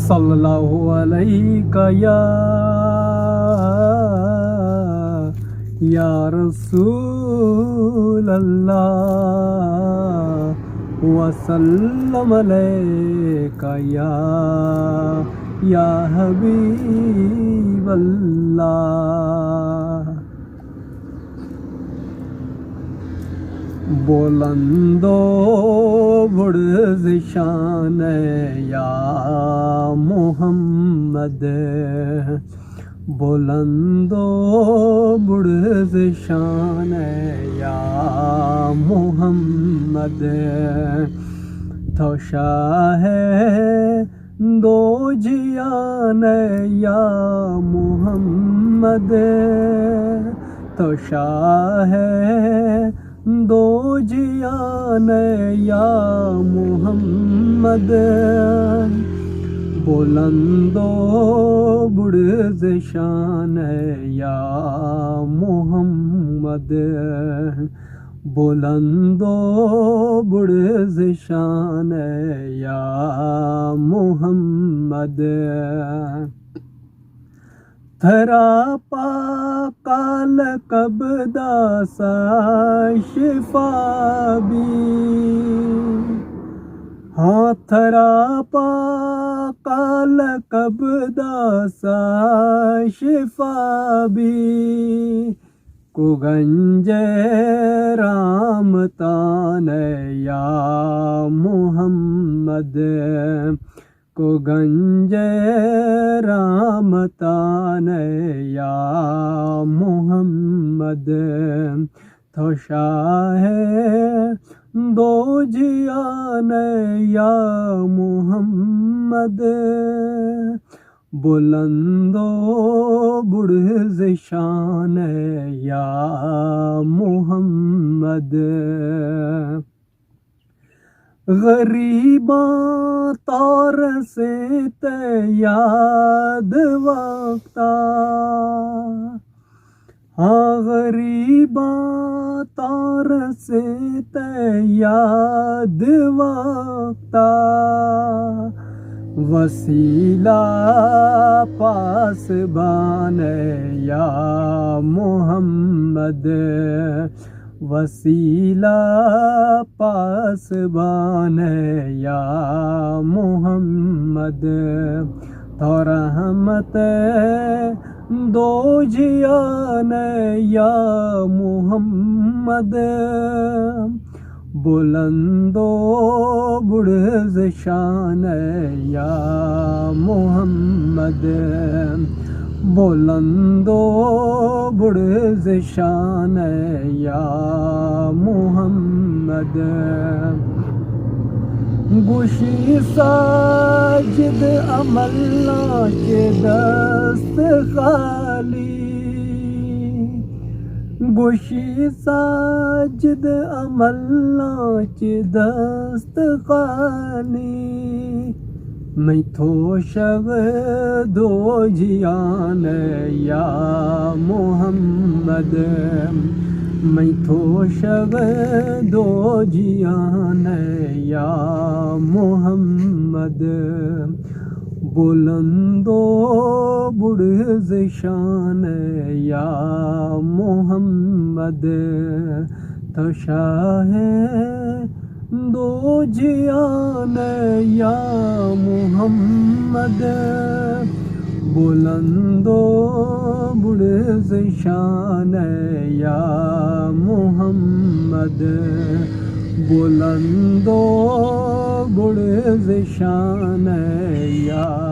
صلی اللہ علیہ یا رسول اللہ وسلم علیک یا حبیب اللہ. بلند و برز شان یا محمد، بلند و برز شان یا محمد، تو شاہ دو جیان یا محمد، تو شاہ دو جیان یا محمد. بلند و برز شان یا محمد، بلند و برز شان یا محمد. تھرا پاکال کبدا سا شفا بھی، ہاں تھرا پاکال کبدا سا شفا بھی، کو گنج رام تان یا محمد، کو گنج رام تان یا محمد، تو شاہ دو جیان یا محمد. بلند و برز شان یا محمد، غریباں تار سے یاد وقتا، ہاں غریباں تار سے یاد وقتا، وسیلہ پاسبان یا محمد، وسیلہ پاسبان یا محمد، تو رحمت دو جیان یا محمد. بلند و برز شان یا محمد، بلند و برز شان یا محمد. گوشی ساجد عمل کے دست خالی، گوشی ساجد عمل کے دست خالی، میں تو شب دو جیان یا محمد، میں تو شب دو جیان یا محمد. بلند و برز شان یا محمد، تو شاہ دو جیان یا محمد. بلند و برز شان یا محمد، بلند و برز شان یا